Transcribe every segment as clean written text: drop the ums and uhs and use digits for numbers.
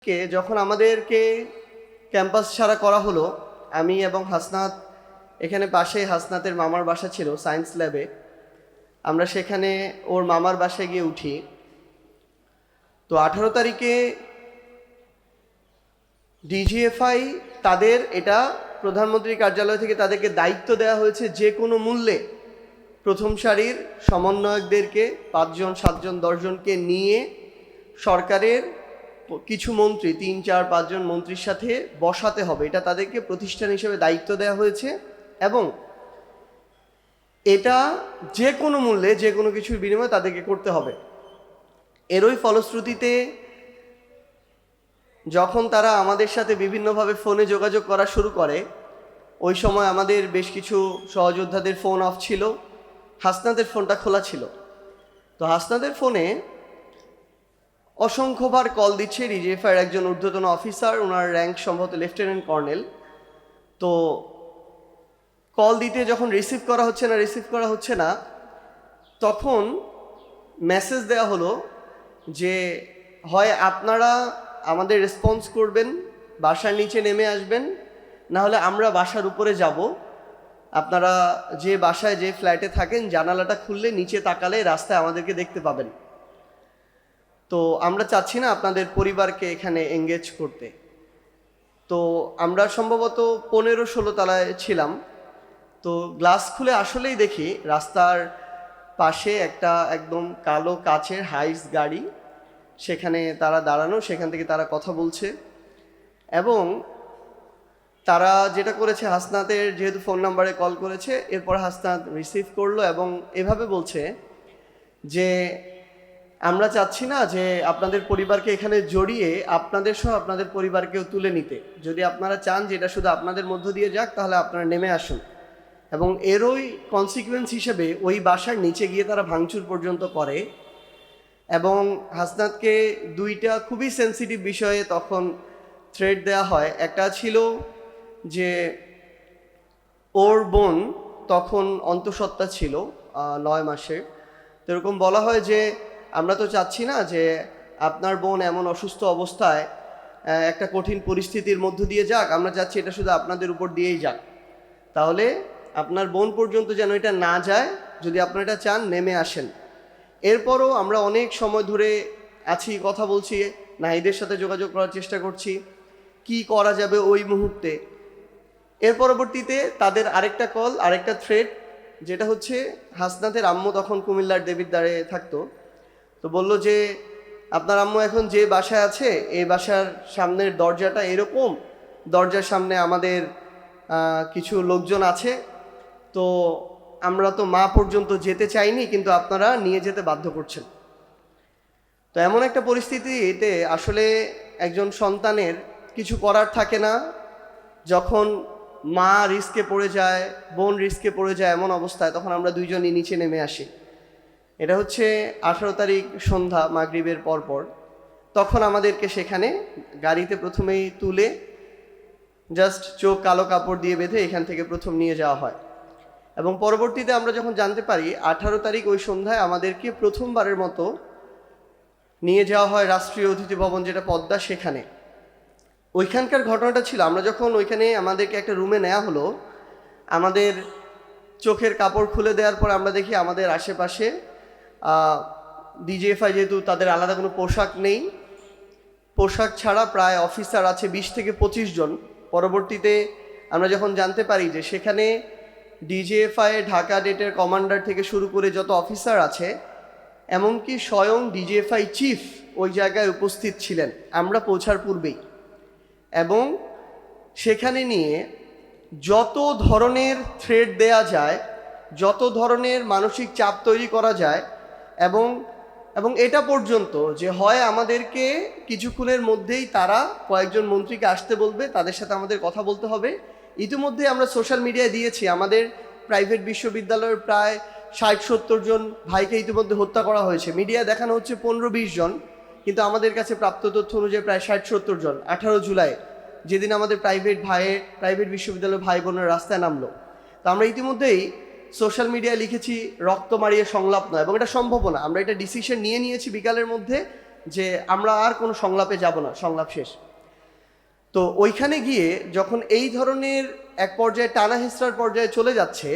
যখন আমাদেরকে ক্যাম্পাস ছাড়া করা হলো, আমি এবং হাসনাত, এখানে পাশেই হাসনাতের মামার বাসা ছিল সায়েন্স ল্যাবে, আমরা সেখানে ওর মামার বাসায় গিয়ে উঠি। তো 18 তারিখে ডিজিএফআই তাদের এটা প্রধানমন্ত্রীর কার্যালয় থেকে তাদেরকে দায়িত্ব দেওয়া হয়েছে যে কোনো মূল্যে প্রথম সারির সমন্বয়কদেরকে 5 জন 7 জন 10 জনকে নিয়ে সরকারের কিছু মন্ত্রী 3 4 5 জন মন্ত্রীর সাথে বসাতে হবে। এটা তাদেরকে প্রতিষ্ঠান হিসেবে দায়িত্ব দেওয়া হয়েছে এবং এটা যে কোনো মূল্যে যে কোনো কিছুর বিনিময়ে তাদেরকে করতে হবে। এরই ফলশ্রুতিতে যখন তারা আমাদের সাথে বিভিন্নভাবে ফোনে যোগাযোগ করা শুরু করে, ওই সময় আমাদের বেশ কিছু সহযোদ্ধাদের ফোন অফ ছিল, হাসনাদের ফোনটা খোলা ছিল। তো হাসনাদের ফোনে অসংখ্যবার কল দিচ্ছে ডিজিএফআইয়ের একজন ঊর্ধ্বতন অফিসার, ওনার র্যাঙ্ক সম্ভবত লেফটেন্যান্ট কর্নেল। তো কল দিতে যখন রিসিভ করা হচ্ছে না তখন মেসেজ দেওয়া হলো যে হয় আপনারা আমাদের রেসপন্স করবেন, বাসার নিচে নেমে আসবেন, না হলে আমরা বাসার উপরে যাব। আপনারা যে বাসায় যে ফ্ল্যাটে থাকেন জানালাটা খুললে নিচে তাকালে রাস্তায় আমাদেরকে দেখতে পাবেন। তো আমরা চাচ্ছি না আপনাদের পরিবারকে এখানে এঙ্গেজ করতে। তো আমরা সম্ভবত 15-16 তলায় ছিলাম। তো গ্লাস খুলে আসলেই দেখি রাস্তার পাশে একটা একদম কালো কাচের হাইস গাড়ি, সেখানে তারা দাঁড়ানো, সেখান থেকে তারা কথা বলছে। এবং তারা যেটা করেছে, হাসনাতের যেহেতু ফোন নাম্বারে কল করেছে, এরপর হাসনাত রিসিভ করলো এবং এভাবে বলছে যে আমরা চাচ্ছি না যে আপনাদের পরিবারকে এখানে জড়িয়ে আপনাদের সহ আপনাদের পরিবারকেও তুলে নিতে। যদি আপনারা চান যে এটা শুধু আপনাদের মধ্য দিয়ে যাক তাহলে আপনারা নেমে আসুন। এবং এরই কনসিকুয়েন্স হিসেবে ওই বাসার নিচে গিয়ে তারা ভাঙচুর পর্যন্ত করে। এবং হাসনাতকে 2টা খুবই সেন্সিটিভ বিষয়ে তখন থ্রেট দেওয়া হয়। একটা ছিল যে ওর বোন তখন অন্তঃসত্ত্বা ছিল 9 মাসের। তো এরকম বলা হয় যে আমরা তো চাচ্ছি না যে আপনার বোন এমন অসুস্থ অবস্থায় একটা কঠিন পরিস্থিতির মধ্য দিয়ে যাক, আমরা চাচ্ছি এটা শুধু আপনাদের উপর দিয়েই যাক। তাহলে আপনার বোন পর্যন্ত যেন এটা না যায়, যদি আপনারা এটা চান নেমে আসেন। এরপরও আমরা অনেক সময় ধরে আছি, কথা বলছি, নাহিদের সাথে যোগাযোগ করার চেষ্টা করছি কি করা যাবে ওই মুহূর্তে। এর পরবর্তীতে তাদের আরেকটা কল, আরেকটা থ্রেট, যেটা হচ্ছে হাসনাতের আম্মু তখন কুমিল্লার দেবিদ্বারে থাকতো। তো বলল যে আপনার আম্মু এখন যে বাসায় আছে এই বাসার সামনের দরজাটা এরকম, দরজার সামনে আমাদের কিছু লোকজন আছে, তো আমরা তো মা পর্যন্ত যেতে চাইনি, কিন্তু আপনারা নিয়ে যেতে বাধ্য করছেন। তো এমন একটা পরিস্থিতিতে আসলে একজন সন্তানের কিছু করার থাকে না। যখন মা রিস্কে পড়ে যায়, বোন রিস্কে পড়ে যায়, এমন অবস্থায় তখন আমরা দুইজনই নিচে নেমে আসি। এটা হচ্ছে 18 তারিখ সন্ধ্যা মাগরিবের পরপর। তখন আমাদেরকে সেখানে গাড়িতে প্রথমেই তুলে জাস্ট চোখ কালো কাপড় দিয়ে বেঁধে এখান থেকে প্রথম নিয়ে যাওয়া হয়। এবং পরবর্তীতে আমরা যখন জানতে পারি 18 তারিখ ওই সন্ধ্যায় আমাদেরকে প্রথমবারের মতো নিয়ে যাওয়া হয় রাষ্ট্রীয় অতিথি ভবন, যেটা পদ্মা, সেখানে। ওইখানকার ঘটনাটা ছিল, আমরা যখন ওইখানে আমাদেরকে একটা রুমে নেওয়া হলো, আমাদের চোখের কাপড় খুলে দেওয়ার পর আমরা দেখি আমাদের আশেপাশে ডিজিএফআই, যেহেতু তাদের আলাদা কোনো পোশাক নেই, পোশাক ছাড়া প্রায় অফিসার আছে 20 থেকে 25 জন। পরবর্তীতে আমরা যখন জানতে পারি যে সেখানে ডিজিএফআই ঢাকা ডেটের কমান্ডার থেকে শুরু করে যত অফিসার আছে, এমনকি স্বয়ং ডিজিএফআই চিফ ওই জায়গায় উপস্থিত ছিলেন আমরা পৌঁছার পূর্বেই। এবং সেখানে নিয়ে যত ধরনের থ্রেট দেয়া যায়, যত ধরনের মানসিক চাপ তৈরি করা যায়, এবং এটা পর্যন্ত যে হয় আমাদেরকে কিছুক্ষণের মধ্যেই তারা কয়েকজন মন্ত্রীকে আসতে বলবে, তাদের সাথে আমাদের কথা বলতে হবে। ইতিমধ্যে আমরা সোশ্যাল মিডিয়ায় দিয়েছি আমাদের প্রাইভেট বিশ্ববিদ্যালয়ের প্রায় 60-70 জন ভাইকে ইতিমধ্যে হত্যা করা হয়েছে। মিডিয়া দেখানো হচ্ছে 15-20 জন, কিন্তু আমাদের কাছে প্রাপ্ত তথ্য অনুযায়ী প্রায় 60-70 জন। 18 জুলাই যেদিন আমাদের প্রাইভেট বিশ্ববিদ্যালয়ের ভাই বোনের রাস্তায় নামলো, তো আমরা ইতিমধ্যেই সোশ্যাল মিডিয়ায় লিখেছি রক্ত মারিয়ে সংলাপ নয়, এবং এটা সম্ভব না। আমরা এটা ডিসিশন নিয়েছি বিকালের মধ্যে যে আমরা আর কোনো সংলাপে যাব না, সংলাপ শেষ। তো ওইখানে গিয়ে যখন এই ধরনের এক পর্যায়ে টানা হেঁচড়ার পর্যায়ে চলে যাচ্ছে,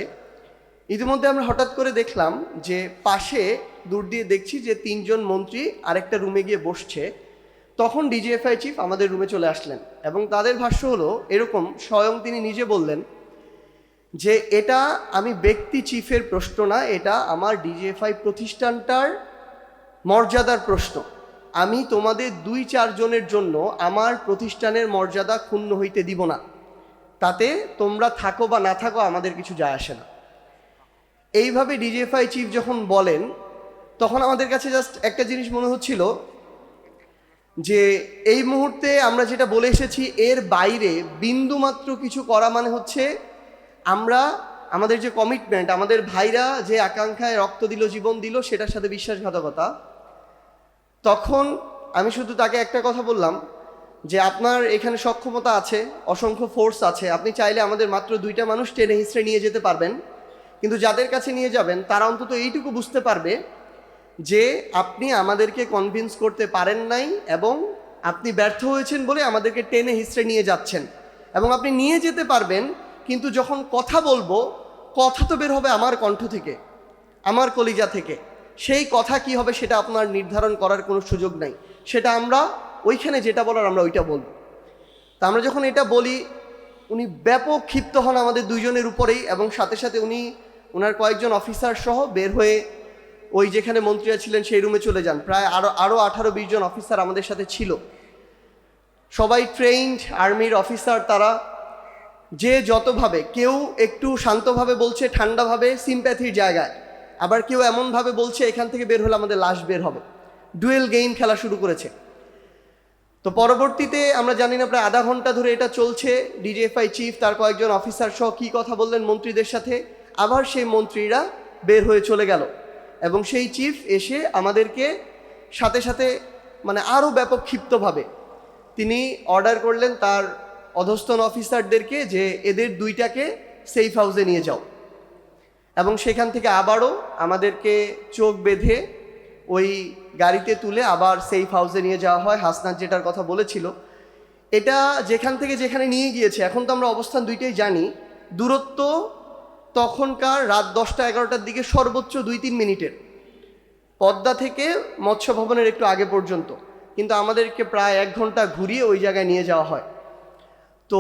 ইতিমধ্যে আমরা হঠাৎ করে দেখলাম যে পাশে দূর দিয়ে দেখছি যে 3 জন মন্ত্রী আরেকটা রুমে গিয়ে বসছে। তখন ডিজিএফআই চিফ আমাদের রুমে চলে আসলেন এবং তাদের ভাষ্য হলো এরকম, স্বয়ং তিনি নিজে বললেন যে এটা আমি ব্যক্তি চিফের প্রশ্ন না, এটা আমার ডিজিএফআই প্রতিষ্ঠানটার মর্যাদার প্রশ্ন। আমি তোমাদের 2-4 জনের জন্য আমার প্রতিষ্ঠানের মর্যাদা ক্ষুণ্ণ হইতে দিব না, তাতে তোমরা থাকো বা না থাকো আমাদের কিছু যায় আসে না। এইভাবে ডিজিএফআই চিফ যখন বলেন, তখন আমাদের কাছে জাস্ট একটা জিনিস মনে হচ্ছিল যে এই মুহূর্তে আমরা যেটা বলে এসেছি এর বাইরে বিন্দুমাত্র কিছু করা মানে হচ্ছে আমরা আমাদের যে কমিটমেন্ট, আমাদের ভাইরা যে আকাঙ্ক্ষায় রক্ত দিল, জীবন দিল, সেটার সাথে বিশ্বাসঘাতকতা। তখন আমি শুধু তাকে একটা কথা বললাম যে আপনার এখানে সক্ষমতা আছে, অসংখ্য ফোর্স আছে, আপনি চাইলে আমাদের মাত্র 2টা মানুষ টেনে হিস্ট্রে নিয়ে যেতে পারবেন, কিন্তু যাদের কাছে নিয়ে যাবেন তারা অন্তত এইটুকু বুঝতে পারবে যে আপনি আমাদেরকে কনভিন্স করতে পারেন নাই এবং আপনি ব্যর্থ হয়েছেন বলে আমাদেরকে টেনে হিস্ট্রে নিয়ে যাচ্ছেন। এবং আপনি নিয়ে যেতে পারবেন, কিন্তু যখন কথা বলবো, কথা তো বের হবে আমার কণ্ঠ থেকে, আমার কলিজা থেকে। সেই কথা কি হবে সেটা আপনার নির্ধারণ করার কোনো সুযোগ নাই, সেটা আমরা ওইখানে যেটা বলার আমরা ওইটা বলব। তা আমরা যখন এটা বলি, উনি ব্যাপক ক্ষিপ্ত হন আমাদের 2 জনের উপরেই, এবং সাথে সাথে উনি ওনার কয়েকজন অফিসার সহ বের হয়ে ওই যেখানে মন্ত্রীরা ছিলেন সেই রুমে চলে যান। প্রায় আরও 18-20 জন অফিসার আমাদের সাথে ছিল, সবাই ট্রেইনড আর্মির অফিসার। তারা যে যতভাবে, কেউ একটু শান্তভাবে বলছে, ঠান্ডাভাবে সিম্প্যাথির জায়গায়, আবার কেউ এমনভাবে বলছে এখান থেকে বের হলে আমাদের লাশ বের হবে। ডুয়েল গেম খেলা শুরু করেছে। তো পরবর্তীতে আমরা জানি না, প্রায় আধা ঘন্টা ধরে এটা চলছে। ডিজিএফআই চিফ তার কয়েকজন অফিসার সহ কী কথা বললেন মন্ত্রীদের সাথে, আবার সেই মন্ত্রীরা বের হয়ে চলে গেল এবং সেই চিফ এসে আমাদেরকে সাথে সাথে মানে আরও ব্যাপক ক্ষিপ্তভাবে তিনি অর্ডার করলেন তার অধস্তন অফিসারদেরকে যে এদের 2টাকে সেফ হাউসে নিয়ে যাও। এবং সেখান থেকে আবারও আমাদেরকে চোখ বেঁধে ওই গাড়িতে তুলে আবার সেফ হাউসে নিয়ে যাওয়া হয়। হাসনাত যেটার কথা বলেছিল, এটা যেখান থেকে যেখানে নিয়ে গিয়েছে, এখন তো আমরা অবস্থান 2টাই জানি, দূরত্ব তখনকার রাত 10টা-11টার দিকে সর্বোচ্চ 2-3 মিনিটের, পদ্মা থেকে মৎস্য ভবনের একটু আগে পর্যন্ত। কিন্তু আমাদেরকে প্রায় 1 ঘন্টা ঘুরিয়ে ওই জায়গায় নিয়ে যাওয়া হয়। তো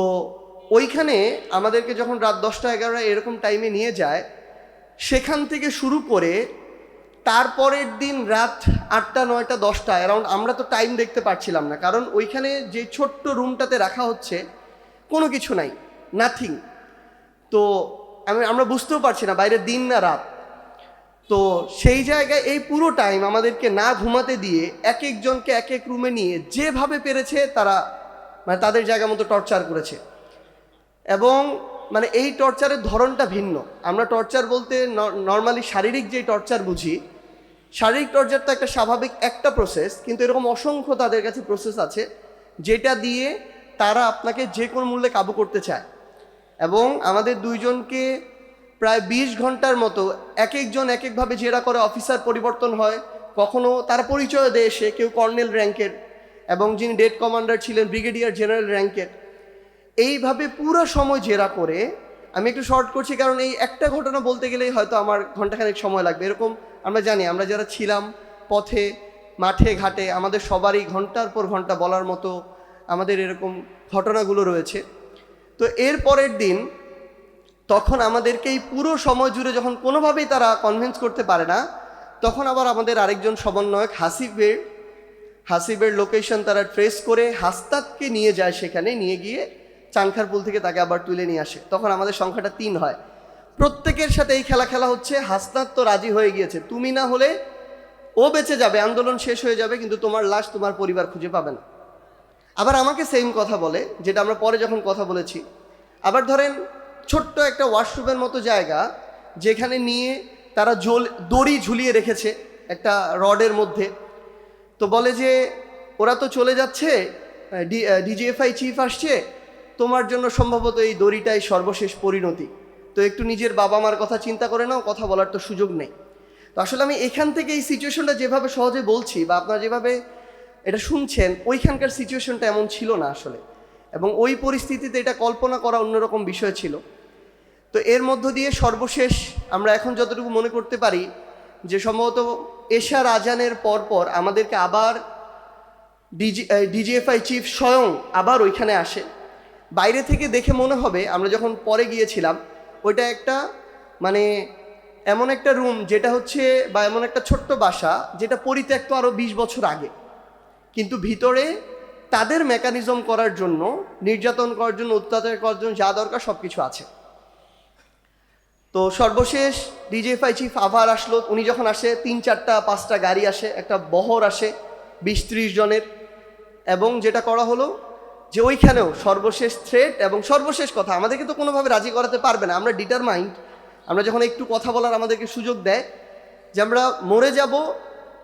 ওইখানে আমাদেরকে যখন রাত 10টা-11টা এরকম টাইমে নিয়ে যায়, সেখান থেকে শুরু করে তারপরের দিন রাত 8টা-9টা-10টা অ্যারাউন্ড, আমরা তো টাইম দেখতে পাচ্ছিলাম না, কারণ ওইখানে যে ছোট্ট রুমটাতে রাখা হচ্ছে কোনো কিছু নাই, নাথিং। তো আমরা বুঝতেও পারছি না বাইরে দিন না রাত। তো সেই জায়গায় এই পুরো টাইম আমাদেরকে না ঘুমাতে দিয়ে এক একজনকে এক এক রুমে নিয়ে যেভাবে পেরেছে তারা মানে তাদের জায়গা মতো টর্চার করেছে। এবং মানে এই টর্চারের ধরনটা ভিন্ন। আমরা টর্চার বলতে নর্মালি শারীরিক যে টর্চার বুঝি, শারীরিক টর্চার তো একটা স্বাভাবিক একটা প্রসেস, কিন্তু এরকম অসংখ্য তাদের কাছে প্রসেস আছে যেটা দিয়ে তারা আপনাকে যে কোনো মূল্যে কাবু করতে চায়। এবং আমাদের 2 জনকে প্রায় 20 ঘন্টার মতো এক একজন এক একভাবে জেরা করে, অফিসার পরিবর্তন হয়, কখনো তার পরিচয় দেয় এসে, কেউ কর্নেল র্যাঙ্কের এবং যিনি ডেড কমান্ডার ছিলেন ব্রিগেডিয়ার জেনারেল র্যাঙ্কের। এইভাবে পুরো সময় জেরা করে, আমি একটু শর্ট করছি কারণ এই একটা ঘটনা বলতে গেলেই হয়তো আমার ঘন্টাখানেক সময় লাগবে। এরকম আমরা জানি, আমরা যারা ছিলাম পথে মাঠে ঘাটে, আমাদের সবারই ঘন্টার পর ঘন্টা বলার মতো আমাদের এরকম ঘটনাগুলো রয়েছে। তো এর পরের দিন তখন আমাদেরকে এই পুরো সময় জুড়ে যখন কোনোভাবেই তারা কনভিন্স করতে পারে না, তখন আবার আমাদের আরেকজন সমন্বয়ক হাসিবের লোকেশন তারা ট্রেস করে হাসনাতকে নিয়ে যায়, সেখানে নিয়ে গিয়ে চাংখারপুল থেকে তাকে আবার তুলে নিয়ে আসে। তখন আমাদের সংখ্যাটা 3 হয়। প্রত্যেকের সাথে এই খেলা হচ্ছে। হাসনাত তো রাজি হয়ে গিয়েছে, তুমি না হলে ও বেঁচে যাবে, আন্দোলন শেষ হয়ে যাবে, কিন্তু তোমার লাশ তোমার পরিবার খুঁজে পাবে না। আবার আমাকে সেম কথা বলে, যেটা আমরা পরে যখন কথা বলেছি। আবার ধরেন ছোট্ট একটা ওয়াশরুমের মতো জায়গা, যেখানে নিয়ে তারা দড়ি ঝুলিয়ে রেখেছে একটা রডের মধ্যে। তো বলে যে ওরা তো চলে যাচ্ছে, ডিজিএফআই চিফ আসছে, তোমার জন্য সম্ভবত এই দড়িটাই সর্বশেষ পরিণতি, তো একটু নিজের বাবা মার কথা চিন্তা করে নাও, কথা বলার তো সুযোগ নেই। তো আসলে আমি এখান থেকে এই সিচুয়েশনটা যেভাবে সহজে বলছি বা আপনারা যেভাবে এটা শুনছেন, ওইখানকার সিচুয়েশনটা এমন ছিল না আসলে, এবং ওই পরিস্থিতিতে এটা কল্পনা করা অন্যরকম বিষয় ছিল। তো এর মধ্য দিয়ে সর্বশেষ আমরা এখন যতটুকু মনে করতে পারি যে সম্ভবত এশার আজানের পরপর আমাদেরকে আবার ডিজিএফআই চিফ স্বয়ং আবার ওইখানে আসে। বাইরে থেকে দেখে মনে হবে, আমরা যখন পরে গিয়েছিলাম, ওইটা একটা মানে এমন একটা রুম যেটা হচ্ছে, বা এমন একটা ছোট্ট বাসা যেটা পরিত্যক্ত আরও 20 বছর আগে, কিন্তু ভিতরে তাদের মেকানিজম করার জন্য, নির্যাতন করার জন্য, অত্যাচার করার জন্য যা দরকার সব কিছু আছে। তো সর্বশেষ ডিজিএফআই চিফ আবার আসলো। উনি যখন আসে 3-4-5টা গাড়ি আসে, একটা বহর আসে 20-30 জনের, এবং যেটা করা হলো যে ওইখানেও সর্বশেষ থ্রেট এবং সর্বশেষ কথা, আমাদেরকে তো কোনোভাবে রাজি করাতে পারবে না, আমরা ডিটারমাইন্ড। আমরা যখন একটু কথা বলার আমাদেরকে সুযোগ দেয় যে আমরা মরে যাব,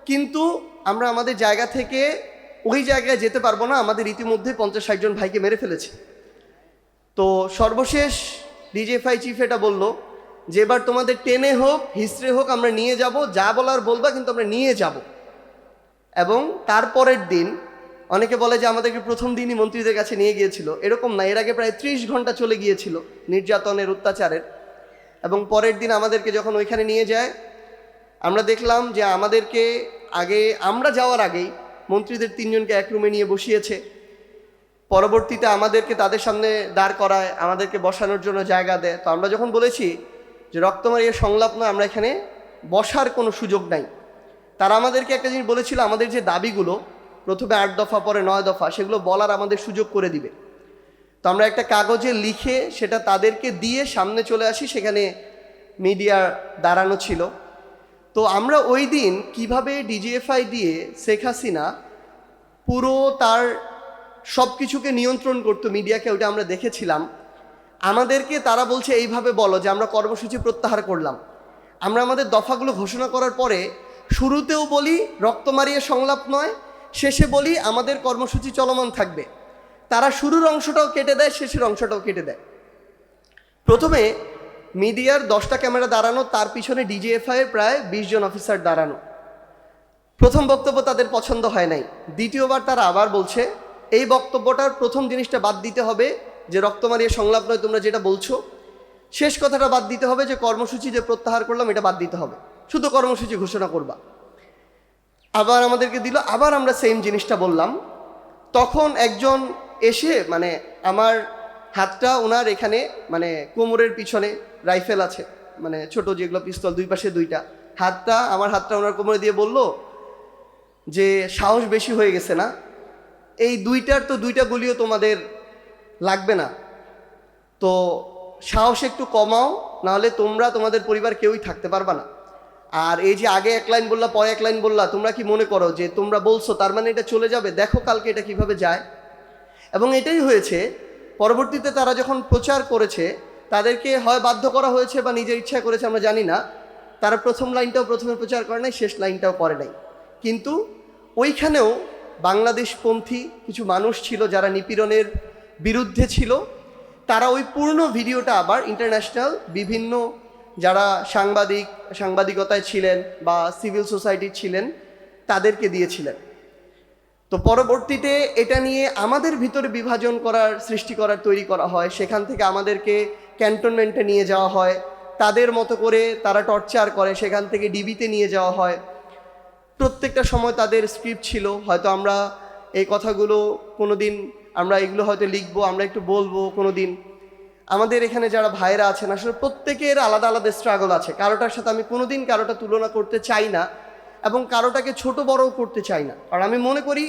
কিন্তু আমরা আমাদের জায়গা থেকে ওই জায়গায় যেতে পারবো না, আমাদের ইতিমধ্যে 50-60 জন ভাইকে মেরে ফেলেছে। তো সর্বশেষ ডিজিএফআই চিফ এটা বলল যে এবার তোমাদের টেনে হোক হিস্ট্রি হোক আমরা নিয়ে যাব, যা বলার বলবা, কিন্তু আমরা নিয়ে যাব। এবং তারপরের দিন অনেকে বলে যে আমাদেরকে প্রথম দিনই মন্ত্রীদের কাছে নিয়ে গিয়েছিল, এরকম না, এর আগে প্রায় 30 ঘন্টা চলে গিয়েছিল নির্যাতনের, অত্যাচারের। এবং পরের দিন আমাদেরকে যখন ওইখানে নিয়ে যায়, আমরা দেখলাম যে আমাদেরকে আমরা যাওয়ার আগেই মন্ত্রীদের 3 জনকে এক রুমে নিয়ে বসিয়েছে। পরবর্তীতে আমাদেরকে তাদের সামনে দাঁড় করায়, আমাদেরকে বসানোর জন্য জায়গা দেয়। তো আমরা যখন বলেছি যে রক্তমারিয়া সংলাপ নয়, আমরা এখানে বসার কোনো সুযোগ নাই, তারা আমাদেরকে একটা জিনিস বলেছিল, আমাদের যে দাবিগুলো প্রথমে 8 দফা পরে 9 দফা, সেগুলো বলার আমাদের সুযোগ করে দিবে। তো আমরা একটা কাগজে লিখে সেটা তাদেরকে দিয়ে সামনে চলে আসি, সেখানে মিডিয়া দাঁড়ানো ছিল। তো আমরা ওই দিন কীভাবে ডিজিএফআই দিয়ে শেখ হাসিনা পুরো তার সব কিছুকে নিয়ন্ত্রণ করতো, মিডিয়াকে, ওইটা আমরা দেখেছিলাম। আমাদেরকে তারা বলছে এইভাবে বলো যে আমরা কর্মসূচি প্রত্যাহার করলাম। আমরা আমাদের দফাগুলো ঘোষণা করার পরে শুরুতেও বলি রক্তমারিয়া সংলাপ নয়, শেষে বলি আমাদের কর্মসূচি চলমান থাকবে। তারা শুরুর অংশটাও কেটে দেয়, শেষের অংশটাও কেটে দেয়। প্রথমে মিডিয়ার 10টা ক্যামেরা দাঁড়ানো, তার পিছনে ডিজিএফআইয়ের প্রায় 20 জন অফিসার দাঁড়ানো। প্রথম বক্তব্য তাদের পছন্দ হয় নাই। দ্বিতীয়বার তারা আবার বলছে এই বক্তব্যটার প্রথম জিনিসটা বাদ দিতে হবে, যে রক্তমারিয়া সংলাপ নয় তোমরা যেটা বলছো। শেষ কথাটা বাদ দিতে হবে, যে কর্মসূচি যে প্রত্যাহার করলাম এটা বাদ দিতে হবে, শুধু কর্মসূচি ঘোষণা করবা। আবার আমাদেরকে দিল, আবার আমরা সেম জিনিসটা বললাম। তখন একজন এসে, মানে আমার হাতটা ওনার এখানে, মানে কোমরের পিছনে রাইফেল আছে, মানে ছোট যেগুলো পিস্তল, 2 পাশে 2টা, আমার হাতটা ওনার কোমরে দিয়ে বলল যে সাহস বেশি হয়ে গেছে না, এই 2টা গুলিও তোমাদের লাগবে না, তো সাহস একটু কমাও, নাহলে তোমরা তোমাদের পরিবার কেউই থাকতে পারবা না। আর এই যে আগে 1 লাইন বললা, পরে 1 লাইন বললা, তোমরা কি মনে করো যে তোমরা বলছো তার মানে এটা চলে যাবে? দেখো কালকে এটা কিভাবে যায়। এবং এটাই হয়েছে। পরবর্তীতে তারা যখন প্রচার করেছে, তাদেরকে হয় বাধ্য করা হয়েছে বা নিজের ইচ্ছা করেছে, আমরা জানি না। তারা প্রথম লাইনটাও প্রথমে প্রচার করে নাই, শেষ লাইনটাও করে নাই। কিন্তু ওইখানেও বাংলাদেশপন্থী কিছু মানুষ ছিল যারা নিপীড়নের বিরুদ্ধে ছিল। তারা ওই পূর্ণ ভিডিওটা আবার ইন্টারন্যাশনাল বিভিন্ন যারা সাংবাদিকতায় ছিলেন বা সিভিল সোসাইটির ছিলেন তাদেরকে দিয়েছিলেন। তো পরবর্তীতে এটা নিয়ে আমাদের ভিতরে বিভাজন তৈরি করা হয়। সেখান থেকে আমাদেরকে ক্যান্টনমেন্টে নিয়ে যাওয়া হয়, তাদের মতো করে তারা টর্চার করে, সেখান থেকে ডিবিতে নিয়ে যাওয়া হয়। প্রত্যেকটা সময় তাদের স্ক্রিপ্ট ছিল, হয়তো আমরা এই কথাগুলো কোনো দিন আমরা এগুলো হয়তো লিখবো, আমরা একটু বলবো কোনো দিন। আমাদের এখানে যারা ভাইরা আছেন, আসলে প্রত্যেকের আলাদা আলাদা স্ট্রাগল আছে। কারোটার সাথে আমি কোনোদিন কারোটা তুলনা করতে চাই না, এবং কারোটাকে ছোট বড়ও করতে চাই না। আর আমি মনে করি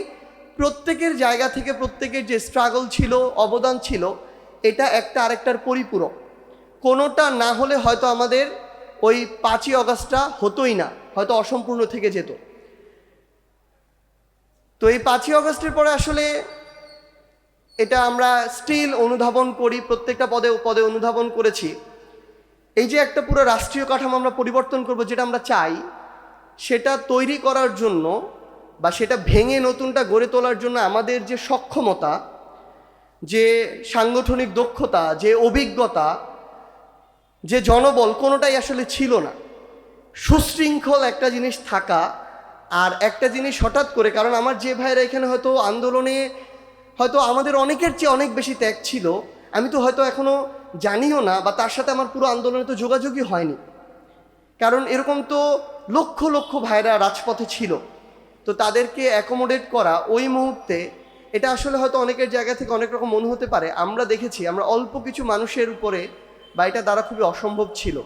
প্রত্যেকের জায়গা থেকে প্রত্যেকের যে স্ট্রাগল ছিল, অবদান ছিল, এটা একটা আরেকটার পরিপূরক। কোনোটা না হলে হয়তো আমাদের ওই 5ই অগাস্টটা হতোই না, হয়তো অসম্পূর্ণ থেকে যেত। তো এই 5ই অগাস্টের পরে আসলে এটা আমরা স্টিল অনুধাবন করি, প্রত্যেকটা পদে পদে অনুধাবন করেছি। এই যে একটা পুরো রাষ্ট্রীয় কাঠামো আমরা পরিবর্তন করব, যেটা আমরা চাই, সেটা তৈরি করার জন্য বা সেটা ভেঙে নতুনটা গড়ে তোলার জন্য আমাদের যে সক্ষমতা, যে সাংগঠনিক দক্ষতা, যে অভিজ্ঞতা, যে জনবল, কোনোটাই আসলে ছিল না। সুশৃঙ্খল একটা জিনিস থাকা আর একটা জিনিস হঠাৎ করে, কারণ আমার যে ভাইরা এখানে হয়তো আন্দোলনে হয়তো আমাদের অনেকের চেয়ে অনেক বেশি ত্যাগ ছিল, আমি তো হয়তো এখনও জানিও না, বা তার সাথে আমার পুরো আন্দোলনে তো যোগাযোগই হয়নি, কারণ এরকম তো লক্ষ লক্ষ ভাইরা রাজপথে ছিল। তো তাদেরকে অ্যাকোমোডেট করা ওই মুহূর্তে, এটা আসলে হয়তো অনেকের জায়গা থেকে অনেক রকম মনে হতে পারে। আমরা দেখেছি আমরা অল্প কিছু মানুষের উপরে, বা এটা দ্বারা খুবই অসম্ভব ছিল।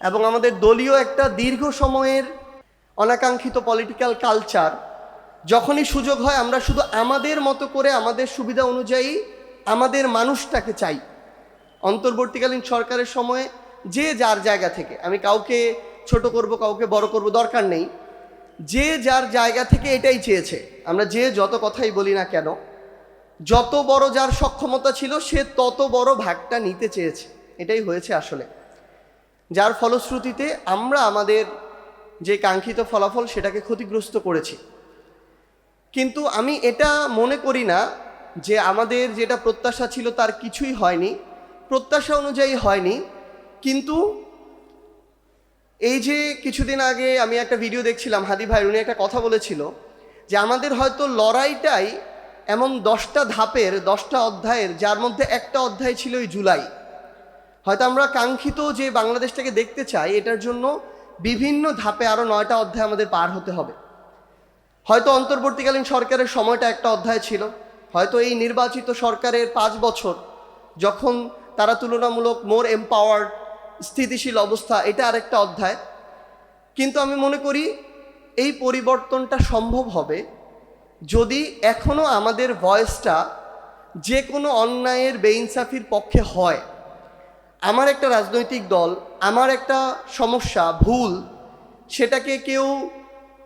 এবং আমাদের দলীয় একটা দীর্ঘ সময়ের অনাকাঙ্ক্ষিত পলিটিক্যাল কালচার, যখনই সুযোগ হয় আমরা শুধু আমাদের মতো করে আমাদের সুবিধা অনুযায়ী আমাদের মানুষটাকে চাই। অন্তর্বর্তীকালীন সরকারের সময়ে যে যার জায়গা থেকে, আমি কাউকে ছোট করব কাউকে বড় করব দরকার নেই, যে যার জায়গা থেকে এটাই চেয়েছে। আমরা যে যত কথাই বলি না কেন, যত বড় যার সক্ষমতা ছিল সে তত বড় ভাগটা নিতে চেয়েছে, এটাই হয়েছে আসলে। যার ফলশ্রুতিতে আমরা আমাদের যে কাঙ্ক্ষিত ফলাফল সেটাকে ক্ষতিগ্রস্ত করেছি। কিন্তু আমি এটা মনে করি না যে আমাদের যেটা প্রত্যাশা ছিল তার কিছুই হয়নি, প্রত্যাশা অনুযায়ী হয়নি। কিন্তু এই যে কিছুদিন আগে আমি একটা ভিডিও দেখছিলাম, হাদি ভাই উনি একটা কথা বলেছিল যে আমাদের হয়তো লড়াইটাই এমন 10টা ধাপের 10টা অধ্যায়ের, যার মধ্যে একটা অধ্যায় ছিল এই জুলাই। হয়তো আমরা কাঙ্ক্ষিত যে বাংলাদেশটাকে দেখতে চাই, এটার জন্য বিভিন্ন ধাপে আরও 9টা অধ্যায় আমাদের পার হতে হবে। হয়তো অন্তর্বর্তীকালীন সরকারের সময়টা একটা অধ্যায় ছিল, হয়তো এই নির্বাচিত সরকারের 5 বছর যখন তারা তুলনামূলক মোর এম্পাওয়ার্ড, স্থিতিশীল অবস্থা, এটা আরেকটা অধ্যায়। কিন্তু আমি মনে করি এই পরিবর্তনটা সম্ভব হবে যদি এখনও আমাদের ভয়েসটা যে কোনো অন্যায়ের বেইনসাফির পক্ষে হয়। আমার একটা রাজনৈতিক দল, আমার একটা সমস্যা, ভুল, সেটাকে কেউ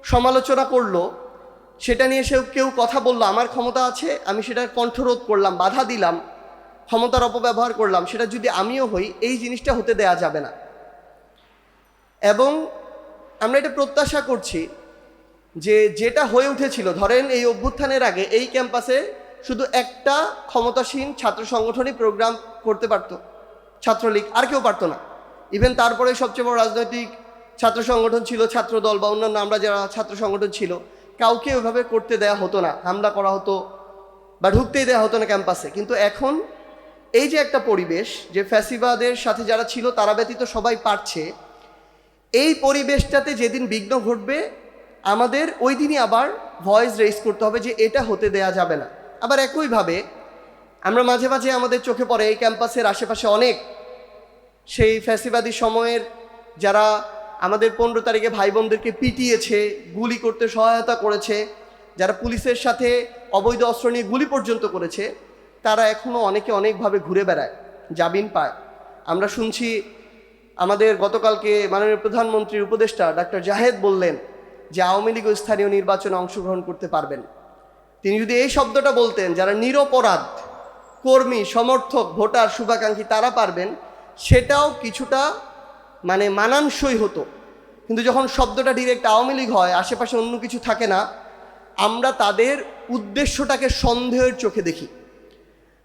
সমালোচনা করলো, সেটা নিয়ে কেউ কথা বললো, আমার ক্ষমতা আছে, আমি সেটার কণ্ঠরোধ করলাম, বাধা দিলাম, ক্ষমতার অপব্যবহার করলাম, সেটা যদি আমিও হই, এই জিনিসটা হতে দেয়া যাবে না। এবং আমরা এটা প্রত্যাশা করছি যে যেটা হয়ে উঠেছিল, ধরেন এই অভ্যুত্থানের আগে এই ক্যাম্পাসে শুধু একটা ক্ষমতাসীন ছাত্র সংগঠনই প্রোগ্রাম করতে পারতো, ছাত্রলীগ, আর কেউ পারতো না। ইভেন তারপরে সবচেয়ে বড় রাজনৈতিক ছাত্র সংগঠন ছিল ছাত্রদল বা অন্যান্য আমরা যারা ছাত্র সংগঠন ছিল, কাউকে ওইভাবে করতে দেয়া হতো না, হামলা করা হতো বা ঢুকতেই দেওয়া হতো না ক্যাম্পাসে। কিন্তু এখন এই যে একটা পরিবেশ, যে ফ্যাসিবাদের সাথে যারা ছিল তারা ব্যতীত সবাই পারছে, এই পরিবেশটাতে যেদিন বিঘ্ন ঘটবে আমাদের ওই দিনই আবার ভয়েস রেইজ করতে হবে যে এটা হতে দেয়া যাবে না। আবার একইভাবে আমরা মাঝে মাঝে আমাদের চোখে পড়ে এই ক্যাম্পাসের আশেপাশে অনেক সেই ফ্যাসিবাদী সময়ের যারা আমাদের 15 তারিখে ভাই বোনদেরকে পিটিয়েছে, গুলি করতে সহায়তা করেছে, যারা পুলিশের সাথে অবৈধ অস্ত্র নিয়ে গুলি পর্যন্ত করেছে, তারা এখনও অনেকে অনেকভাবে ঘুরে বেড়ায়, জামিন পায়। আমরা শুনছি আমাদের গতকালকে মাননীয় প্রধানমন্ত্রীর উপদেষ্টা ডাক্তার জাহেদ বললেন যে আওয়ামী লীগ স্থানীয় নির্বাচনে অংশগ্রহণ করতে পারবেন। তিনি যদি এই শব্দটা বলতেন, যারা নিরপরাধ কর্মী, সমর্থক, ভোটার, শুভাকাঙ্ক্ষী তারা পারবেন, সেটাও কিছুটা মানানসই হতো। কিন্তু যখন শব্দটা ডিরেক্ট আওয়ামী লীগ হয়, আশেপাশে অন্য কিছু থাকে না, আমরা তাদের উদ্দেশ্যটাকে সন্দেহের চোখে দেখি।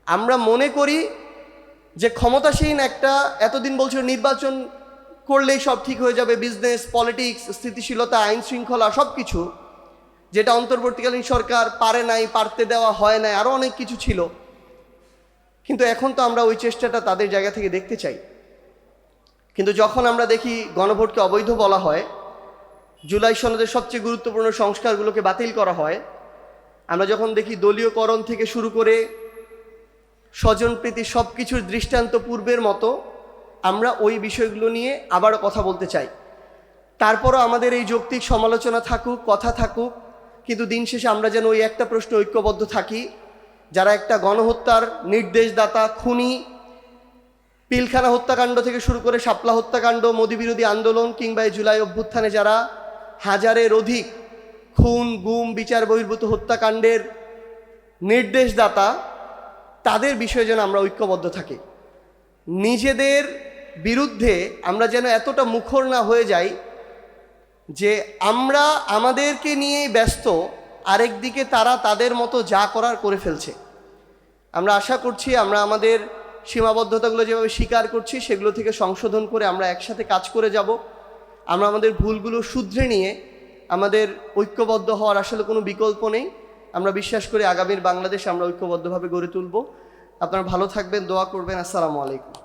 আমরা মনে করি যে ক্ষমতাসীন একটা, এতদিন বলছিল নির্বাচন করলেই সব ঠিক হয়ে যাবে, বিজনেস, পলিটিক্স, স্থিতিশীলতা, আইন শৃঙ্খলা, সব কিছু, যেটা অন্তর্বর্তীকালীন সরকার পারে নাই, পারতে দেওয়া হয় নাই, আরও অনেক কিছু ছিল। কিন্তু এখন তো আমরা ওই চেষ্টাটা তাদের জায়গা থেকে দেখতে চাই। কিন্তু যখন আমরা দেখি গণভোটকে অবৈধ বলা হয়, জুলাই সনদের সবচেয়ে গুরুত্বপূর্ণ সংস্কারগুলোকে বাতিল করা হয়, আমরা যখন দেখি দলীয়করণ থেকে শুরু করে স্বজনপ্রীতি সব কিছুর দৃষ্টান্ত পূর্বের মতো, আমরা ওই বিষয়গুলো নিয়ে আবারও কথা বলতে চাই। তারপরও আমাদের এই যৌক্তিক সমালোচনা থাকুক, কথা থাকুক, কিন্তু দিন শেষে আমরা যেন ওই একটা প্রশ্ন ঐক্যবদ্ধ থাকি, যারা একটা গণহত্যার নির্দেশদাতা, খুনি, পিলখানা হত্যাকাণ্ড থেকে শুরু করে শাপলা হত্যাকাণ্ড, মোদি বিরোধী আন্দোলন কিংবা এই জুলাই অভ্যুত্থানে যারা হাজারের অধিক খুন, গুম, বিচার বহির্ভূত হত্যাকাণ্ডের নির্দেশদাতা, তাদের বিষয়ে যেন আমরা ঐক্যবদ্ধ থাকি। নিজেদের বিরুদ্ধে আমরা যেন এতটা মুখর না হয়ে যাই যে আমরা আমাদেরকে নিয়েই ব্যস্ত, আরেকদিকে তারা তাদের মতো যা করার করে ফেলছে। আমরা আশা করছি আমরা আমাদের সীমাবদ্ধতাগুলো যেভাবে স্বীকার করছি, সেগুলো থেকে সংশোধন করে আমরা একসাথে কাজ করে যাব। আমরা আমাদের ভুলগুলো শুধরে নিয়ে আমাদের ঐক্যবদ্ধ হওয়ার আসলে কোনো বিকল্প নেই। আমরা বিশ্বাস করি আগামীর বাংলাদেশ আমরা ঐক্যবদ্ধভাবে গড়ে তুলব। আপনারা ভালো থাকবেন, দোয়া করবেন। আসসালামু আলাইকুম।